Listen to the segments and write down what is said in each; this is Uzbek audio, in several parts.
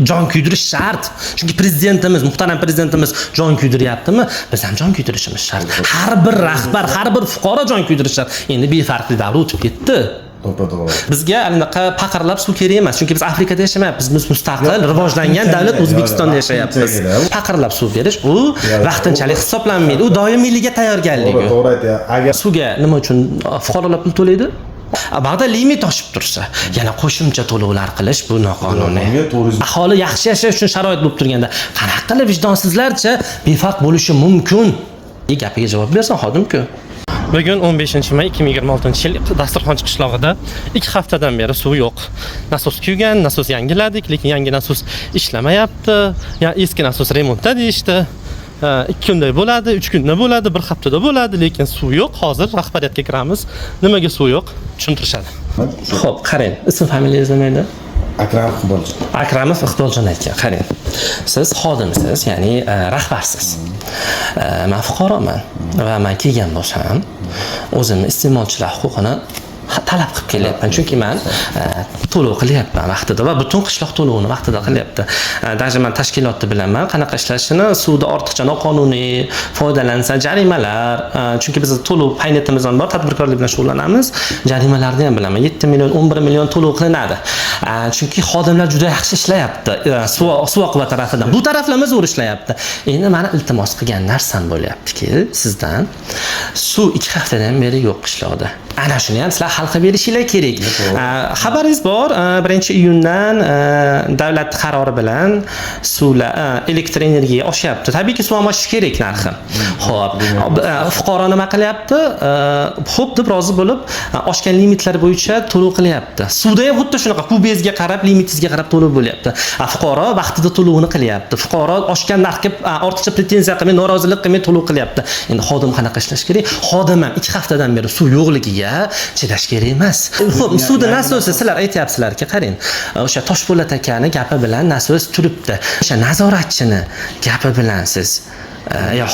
jon kuydirish shart. Chunki prezidentimiz, muhtaram prezidentimiz jon kuydiryaptimi? Biz ham jon kuydirishimiz shart. Har bir rahbar, har bir fuqaro jon kuydirish shart. Endi befarqlik davri o'tib ketdi. Bizga anaqa paqirlab suv kerak emas, chunki biz Afrikada yashamayapmiz. Biz mustaqil, rivojlangan davlat O'zbekistonda yashayapmiz. Paqirlab suv berish u vaqtinchalik hisoblanmaydi. U doimiyligiga tayyorgarligi. To'g'ri aytyapsiz. Agar Suvga nima uchun fuqarolar pul to'laydi? Bag'da limit oshib tursa, yana qo'shimcha to'lovlar qilish bu noqonuniy. Aholi yaxshi yashash uchun sharoit bo'lib turganda, qanaqa qilib vijdonsizlarcha befarq bo'lishi mumkin? Gapiga javob bersin xodim-ku. Bugun 15-may 2026-yil Dasturxonchi qishlog'ida 2 haftadan beri suv yo'q. Nasos kuygan, nasos yangiladik, lekin yangi nasos ishlamayapti. Ya eski nasos remontda deyishdi. 2 kunda bo'ladi, 3 kunda bo'ladi, 1 haftada bo'ladi, lekin suv yo'q. Hozir rahbariyatga kiramiz. Nimaga suv yo'q? Tushuntirishadi. Xo'p, qarang. Ism familiyangiz nima edi? Akram Iqboljon. Akramov Iqboljon aka, qarang. Siz xodimsiz, ya'ni rahbarsiz. Men fuqaroman va men kelgan bo'lsam, o'zimni iste'molchilar huquqini talab qilib kelyapman, chunki men to'lov qilyapman vaqtida va butun qishloq to'lovini vaqtida qilyapti. Даже men tashkilotni bilaman, qanaqa ishlashini, suvda ortiqcha noqonuniy foydalansa jarimalar, chunki biz to'lov paynetimiz ham bor, tadbirkorlik bilan shug'ullanamiz. Jarimalarni ham bilaman. 7 million, 11 million to'lov qilinadi. Chunki xodimlar juda yaxshi ishlayapti. Suv oqova tarafidan. Bu taraflama zo'r ishlayapti. Endi meni iltimos qilgan narsam bo'lyaptiki, sizdan suv 2 haftadan beri yo'q qishloqda. Ana shuni ham sizlar hal qilib berishinglar kerak. Xabaringiz bor, 1-iyundan davlat qarori bilan suvlar, elektr energiya oshyapti. Tabiiyki suv ham oshishi kerak narxi. Xo'p, fuqaro nima qilyapti? Xo'p deb rozi bo'lib, oshgan limitlar bo'yicha to'lov qilyapti. Suvda ham xuddi shunaqa kubezga qarab, limitingizga qarab to'lov bo'lyapti. Fuqaro vaqtida to'lovini qilyapti. Fuqaro oshgan narxga ortiqcha pretenziya qilmay, norozilik qilmay to'lov qilyapti. Endi xodim qanaqa ishlash kerak? Xodim ham 2 haftadan beri suv yo'qligiga chidash kerak emas. Xo'p, suvda nasosi sizlar aytyapsizlarki, qarang. O'sha Toshpo'lat akani gapi bilan nasos turibdi. O'sha nazoratchini gapi bilan siz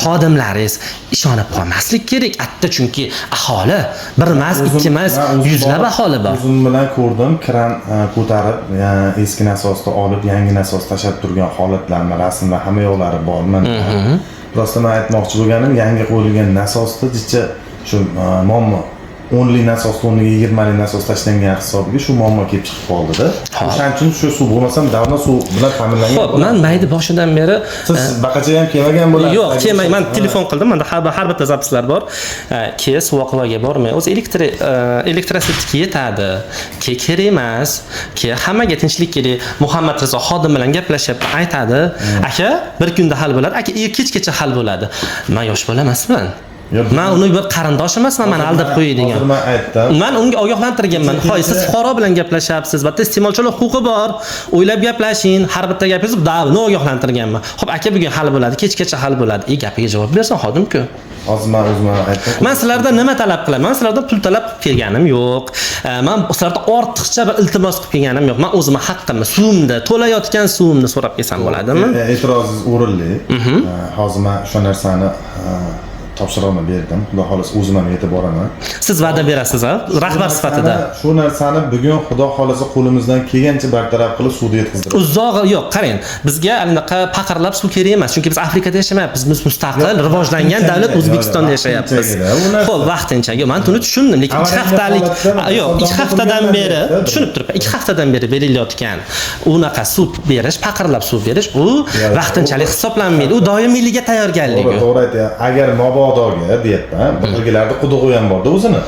xodimlaringiz ishonib qolmaslik kerak. Atta chunki aholi bir emas, 2 emas, yuzlab aholi bor. O'zim bilan ko'rdim, kran ko'tarib, eski nasosni olib, yangi nasos tashab turgan holatlarni, rasmlar hamma yo'qlari bor. Prosta men aytmoqchi bo'lganim, yangi qo'yilgan nasosda jicha shu muammo 10 lik nasos o'rniga 20 lik nasos tashlangan hisobiga shu muammo kelib chiqib qoldi-da. O'shaning uchun shu suv bo'lmasam davlat suv bilan ta'minlangan. Xo'p, men mayda boshidan beri siz baqacha ham kelmagan bo'lasiz. Yo'q, kelmay. Men telefon qildim. Menda har bitta zapislar bor. Suv oqivaga bormay, o'zi elektrositga yetadi. Kerak emas. Hammaga tinchlik kerak. Muhammad Rizo xodim bilan gaplashyapti, aytadi. Aka, bir kunda hal bo'ladi. Aka, kechgacha hal bo'ladi. Men yosh bola emasman. Men uni bir qarindosh emasman, meni aldab qo'yadigan. Men aytdim. Men unga ogohlantirganman. Xo'y, siz fuqaro bilan gaplashyapsiz, va iste'molchilar huquqi bor. O'ylab gaplashing. Har bitta gapingiz davni ogohlantirganman. Xo'p, aka bugun hal bo'ladi, kechgacha hal bo'ladi. Gapiga javob bersin xodim-ku. Hozir men o'zim aytdim. Men sizlardan nima talab qilaman? Men sizlardan pul talab qilib kelganim yo'q. Men sizlardan ortiqcha bir iltimos qilib kelganim yo'q. Men o'zimni haqqimni, suvimni, to'layotgan suvimni so'rab kelsam bo'ladimi? E'tirozingiz o'rinli. Hozir men o'sha narsani topshiriqni berdim. Xudo xolasa o'zim ham yetib boraman. Siz va'da berasiz-a? Rahbar sifatida. Shu narsani bugun Xudo xolasa qo'limizdan kelgancha bartaraf qilib suvda yetkazdiramiz. Uzog'i yo'q, qarang. Bizga anaqa paqirlab suv kerak emas, chunki biz Afrikada yashamayapmiz. Biz mustaqil, rivojlangan davlat O'zbekistonda yashayapmiz. Xo'p, vaqtinchaga men buni tushundim, lekin 2 haftalik, yo'q, 2 haftadan beri tushunib turibman. 2 haftadan beri berilayotgan unaqa suv berish, paqirlab suv berish, u vaqtinchalik hisoblanmaydi. U doimiyligiga tayyorgarligi. To'g'ri aytyapsiz. Agar mobodoga deyapman, bilgilarda quduqi ham borda o'zini.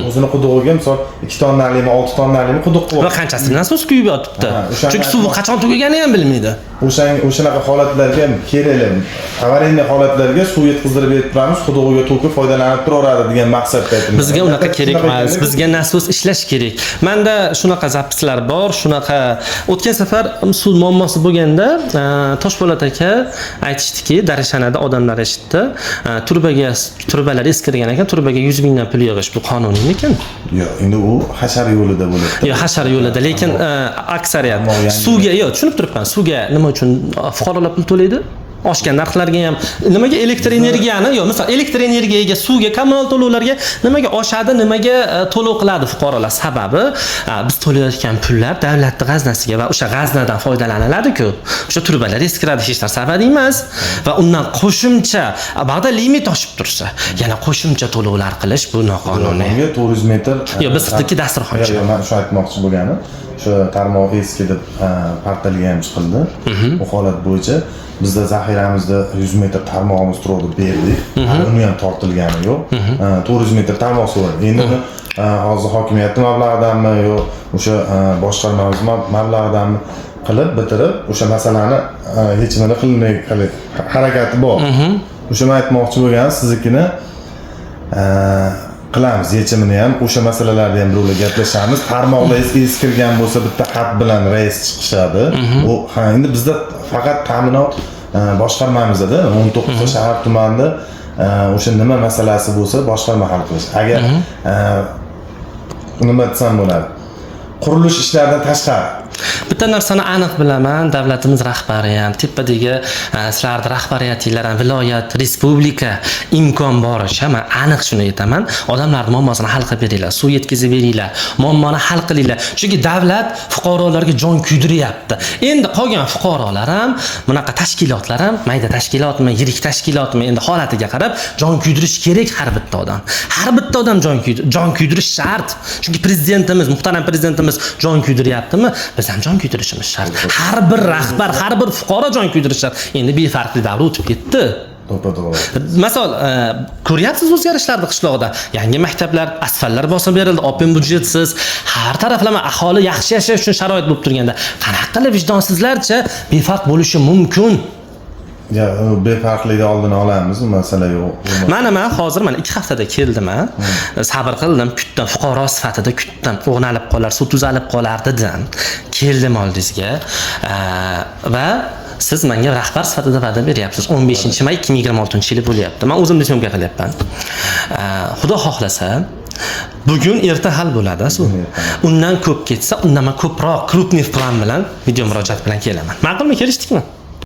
O'zini qudug'iga misol 2 tonnalimi, 6 tonnalimi quduq qo'ydi. Va qanchasi nasos kuyib yotibdi. Chunki suv qachon tugagani ham bilmaydi. O'shanaqa holatlarga kerakli, avariya holatlarga suv yetkazdirib berib turamiz, qudug'iga to'kib foydalanib turaveradi degan maqsadda aytdim. Bizga unaqa kerak emas. Bizga nasos ishlash kerak. Menda shunaqa zapislar bor, shunaqa o'tgan safar suv muammosi bo'lganda Toshpo'lat aka aytishdiki, Darishanada odamlar eshitdi. Turbalar eskirgan ekan, turbaga 100 mingdan pul yig'ish bu qonuniymikan? Yo'q, endi u hashar yo'lida bo'ladi. Yo'q, hashar yo'lida, lekin aksariyat suvga, yo'q, tushunib turibman. Suvga nima uchun fuqarolar pul to'laydi? Oshgan narxlarga ham nimaga elektr energiyani, yo masalan elektr energiyaga, suvga, kommunal to'lovlarga nimaga oshadi, nimaga to'lov qiladi fuqarolar? Sababi biz to'layotgan pullar davlatning g'aznasiga va o'sha g'aznadan foydalaniladi-ku. O'sha turbalar eskiradi, hech narsa sabab emas va undan qo'shimcha ba'da limit oshib tursa, yana qo'shimcha to'lovlar qilish bu noqonuniy. 400 metr. Yo, bizniki dasturxoncha. Yo, men shu aytmoqchi bo'lganim, shu tarmoq eski deb portalga ham chiqildi. Bu holat bo'yicha bizda zaxiramizda 100 metr tarmog'imiz turadi, berdik. Uni ham tortilgani yo'q. 400 metr tarmoq so'radi. Endi hozir hokimiyatning mablag'idanmi yo o'sha boshqarmamiz mablag'idanmi qilib bitirib o'sha masalani yechimini qilmay harakati bor. O'sha men aytmoqchi bo'lganim, siznikini qilamiz yechimini ham, o'sha masalalarni ham birovlar gaplashamiz. Tarmoqlar eskirgan bo'lsa bitta xat bilan rais chiqishadi. U endi bizda faqat ta'minot boshqarmamizda 19 shahar tumanida o'sha nima masalasi bo'lsa boshqarma hal qilish. Agar nima desam bo'ladi? Qurilish ishlaridan tashqari bitta narsani aniq bilaman, davlatimiz rahbari ham, tepadagi sizlarning rahbariyatinglar ham, viloyat, respublika imkon boricha men aniq shuni aytaman, odamlarning muammosini hal qilib beringlar, suv yetkazib beringlar, muammoni hal qilinglar. Chunki davlat fuqarolarga jon kuydiryapti. Endi qolgan fuqarolar ham, bunaqa tashkilotlar ham, mayda tashkilotmi, yirik tashkilotmi, endi holatiga qarab jon kuydirish kerak har bitta odam. Har bitta odam jon kuydirish shart. Chunki prezidentimiz, muhtaram prezidentimiz jon kuydiryaptimi? Biz ham jon kuydirishimiz shart. Har bir rahbar, har bir fuqaro jon kuydirishi shart. Endi befarqli davr o'tib ketdi. Masal, ko'ryapsiz o'zgarishlarni qishloqda. Yangi maktablar, asfaltlar bosib berildi, open budjetsiz, har taraflama aholi yaxshi yashash uchun sharoit bo'lib turganda, qanaqa qilib vijdonsizlarcha befarq bo'lishi mumkin? Ya, befarqlikni oldini olamiz, masala yo'q. Mana hozir 2 haftada keldim, sabr qildim, kutdim, fuqaro sifatida kutdim, o'g'nalib qolar, suv tuzalib qolar dedim. Keldim oldingizga va siz menga rahbar sifatida va'da beryapsiz. 15-may 2026-yil bo'lyapti. Men o'zimni syomka qilyapman. Xudo xohlasa bugun erta hal bo'ladi suv. Undan ko'p ketsa, undan men ko'proq krupniy plan bilan video murojaat bilan kelaman. Ma'qulmi, kelishdikmi?